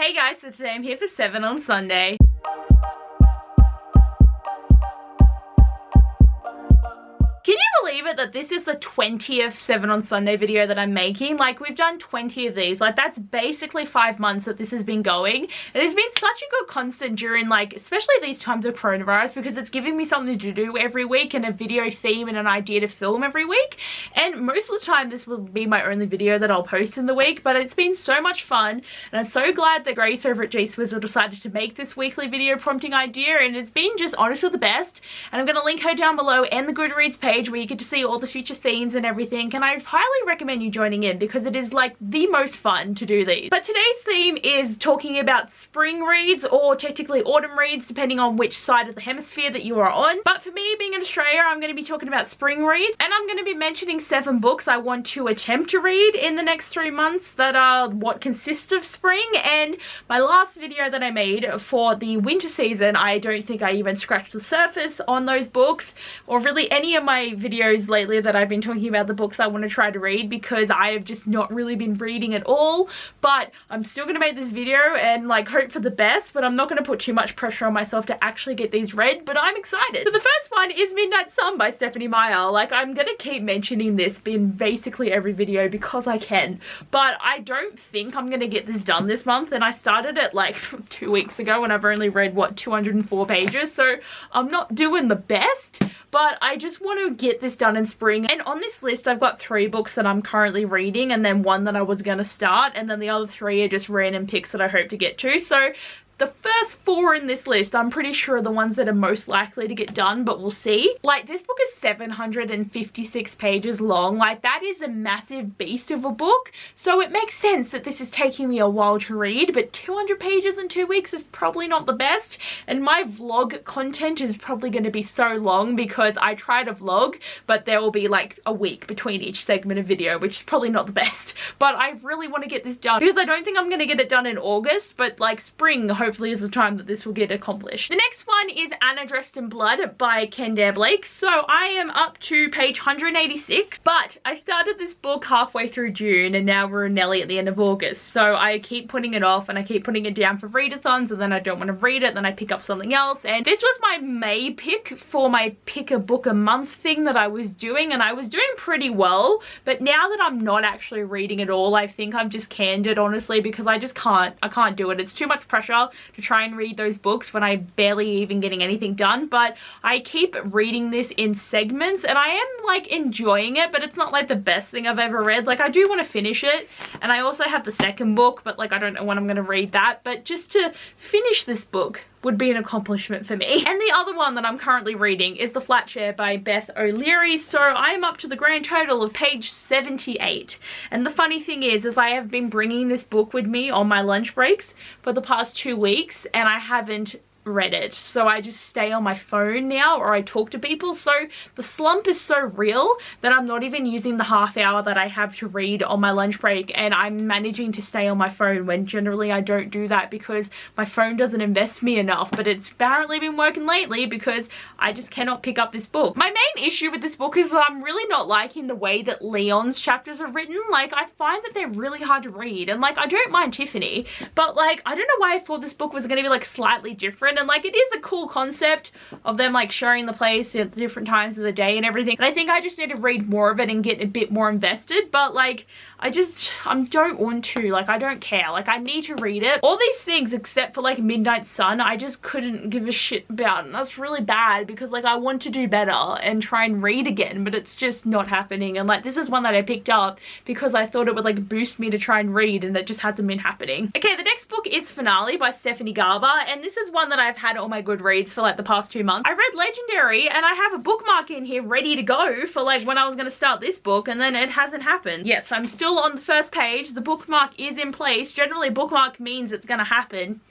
Hey guys, so today I'm here for 7 on Sunday. Can you believe it that this is the 20th 7 on Sunday video that I'm making? Like, we've done 20 of these. Like, that's basically 5 months that this has been going. And it's been such a good constant during, like, especially these times of coronavirus, because it's giving me something to do every week and a video theme and an idea to film every week. And most of the time this will be my only video that I'll post in the week, but it's been so much fun. And I'm so glad that Grace over at G-Swizzel decided to make this weekly video prompting idea, and it's been just honestly the best. And I'm going to link her down below and the Goodreads page where you get to see all the future themes and everything, and I highly recommend you joining in because it is like the most fun to do these. But today's theme is talking about spring reads, or technically autumn reads, depending on which side of the hemisphere that you are on. But for me, being in Australia, I'm going to be talking about spring reads, and I'm going to be mentioning 7 books I want to attempt to read in the next 3 months that are what consist of spring. And my last video that I made for the winter season, I don't think I even scratched the surface on those books, or really any of my videos lately that I've been talking about the books I want to try to read, because I have just not really been reading at all. But I'm still going to make this video and like hope for the best, but I'm not going to put too much pressure on myself to actually get these read, but I'm excited. So the first one is Midnight Sun by Stephanie Meyer. Like, I'm going to keep mentioning this in basically every video because I can, but I don't think I'm going to get this done this month, and I started it like 2 weeks ago and I've only read what, 204 pages, so I'm not doing the best, but I just want to get this done in spring. And on this list I've got 3 books that I'm currently reading, and then 1 that I was going to start, and then the other 3 are just random picks that I hope to get to. So the first 4 in this list, I'm pretty sure are the ones that are most likely to get done, but we'll see. Like, this book is 756 pages long. Like, that is a massive beast of a book. So it makes sense that this is taking me a while to read, but 200 pages in 2 weeks is probably not the best. And my vlog content is probably going to be so long because I try to vlog, but there will be like a week between each segment of video, which is probably not the best. But I really want to get this done because I don't think I'm going to get it done in August, but like spring hopefully is the time that this will get accomplished. The next one is Anna Dressed in Blood by Kendare. So I am up to page 186, but I started this book halfway through June and now we're nearly at the end of August. So I keep putting it off and I keep putting it down for readathons, and then I don't want to read it, then I pick up something else. And this was my May pick for my pick a book a month thing that I was doing, and I was doing pretty well. But now that I'm not actually reading at all, I think I've just canned it, honestly, because I just can't do it. It's too much pressure to try and read those books when I'm barely even getting anything done. But I keep reading this in segments and I am like enjoying it, but it's not like the best thing I've ever read. Like, I do want to finish it, and I also have the second book, but like I don't know when I'm going to read that. But just to finish this book would be an accomplishment for me. And the other one that I'm currently reading is The Flat Chair by Beth OLeary. So I'm up to the grand total of page 78. And the funny thing is I have been bringing this book with me on my lunch breaks for the past 2 weeks, and I haven't read it. So I just stay on my phone now, or I talk to people. So the slump is so real that I'm not even using the half hour that I have to read on my lunch break, and I'm managing to stay on my phone when generally I don't do that because my phone doesn't invest me enough. But it's apparently been working lately because I just cannot pick up this book. My main issue with this book is I'm really not liking the way that Leon's chapters are written. Like, I find that they're really hard to read, and like I don't mind Tiffany, but like I don't know why I thought this book was going to be like slightly different. And like, it is a cool concept of them like sharing the place at different times of the day and everything, and I think I just need to read more of it and get a bit more invested. But like I don't want to, like I don't care, like I need to read it. All these things except for like Midnight Sun I just couldn't give a shit about, and that's really bad because like I want to do better and try and read again, but it's just not happening. And like this is one that I picked up because I thought it would like boost me to try and read, and that just hasn't been happening. Okay, the next book is Finale by Stephanie Garber, and this is one that I've had on my Goodreads for like the past 2 months. I read Legendary and I have a bookmark in here ready to go for like when I was going to start this book, and then it hasn't happened. Yes, I'm still on the first page. The bookmark is in place. Generally bookmark means it's going to happen.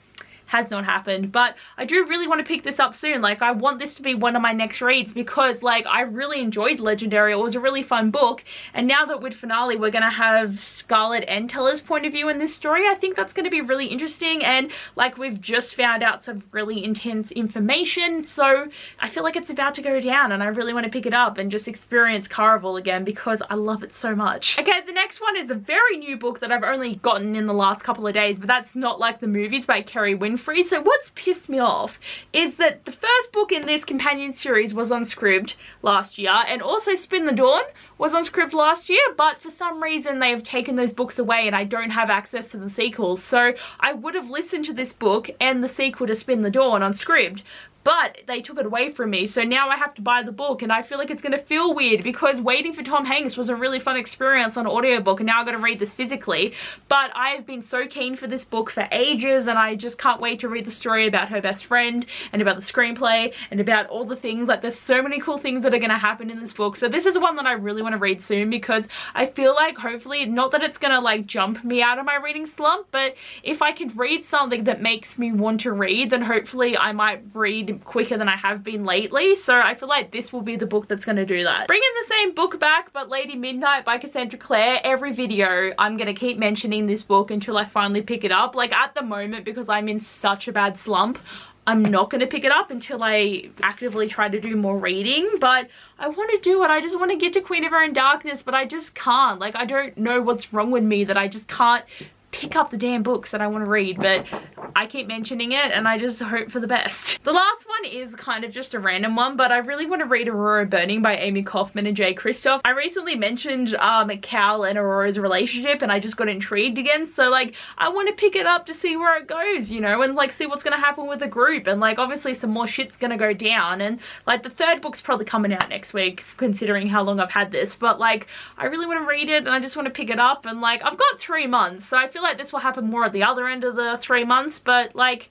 has not happened. But I do really want to pick this up soon. Like, I want this to be one of my next reads because, like, I really enjoyed Legendary. It was a really fun book, and now that with finale we're gonna have Scarlet and Teller's point of view in this story, I think that's gonna be really interesting. And like, we've just found out some really intense information, so I feel like it's about to go down, and I really want to pick it up and just experience Caraval again because I love it so much. Okay, the next one is a very new book that I've only gotten in the last couple of days, but that's Not Like the Movies by Kerry Winfrey. So what's pissed me off is that the first book in this companion series was on Scribd last year, and also Spin the Dawn was on Scribd last year, but for some reason they have taken those books away and I don't have access to the sequels. So I would have listened to this book and the sequel to Spin the Dawn on Scribd, but they took it away from me, so now I have to buy the book, and I feel like it's gonna feel weird because Waiting for Tom Hanks was a really fun experience on audiobook, and now I've got to read this physically. But I've been so keen for this book for ages, and I just can't wait to read the story about her best friend and about the screenplay and about all the things. Like, there's so many cool things that are gonna happen in this book. So this is one that I really want to read soon because I feel like, hopefully, not that it's gonna like jump me out of my reading slump, but if I could read something that makes me want to read, then hopefully I might read quicker than I have been lately. So I feel like this will be the book that's going to do that. Bringing the same book back, but Lady Midnight by Cassandra Clare. Every video I'm going to keep mentioning this book until I finally pick it up. Like, at the moment, because I'm in such a bad slump, I'm not going to pick it up until I actively try to do more reading, but I want to do it. I just want to get to Queen of Her in Darkness, but I just can't. Like, I don't know what's wrong with me that I just can't pick up the damn books that I want to read, but I keep mentioning it and I just hope for the best. The last one is kind of just a random one, but I really want to read Aurora Burning by Amy Kaufman and J. Kristoff. I recently mentioned Cal and Aurora's relationship and I just got intrigued again, so like, I want to pick it up to see where it goes, you know, and like see what's going to happen with the group, and like obviously some more shit's going to go down, and like the third book's probably coming out next week considering how long I've had this, but like I really want to read it and I just want to pick it up, and like I've got 3 months, so I feel like this will happen more at the other end of the 3 months, but like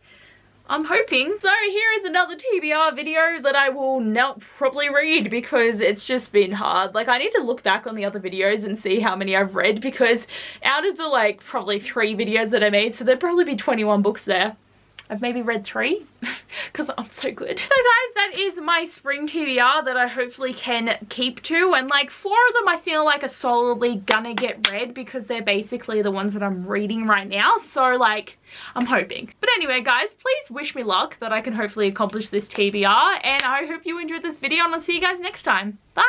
I'm hoping. So here is another TBR video that I will not probably read because it's just been hard. Like, I need to look back on the other videos and see how many I've read, because out of the like probably 3 videos that I made, so there'd probably be 21 books there, I've maybe read 3 because I'm so good. So guys, that is my spring TBR that I hopefully can keep to, and like 4 of them I feel like are solidly gonna get read because they're basically the ones that I'm reading right now, so like I'm hoping. But anyway guys, please wish me luck that I can hopefully accomplish this TBR, and I hope you enjoyed this video, and I'll see you guys next time. Bye!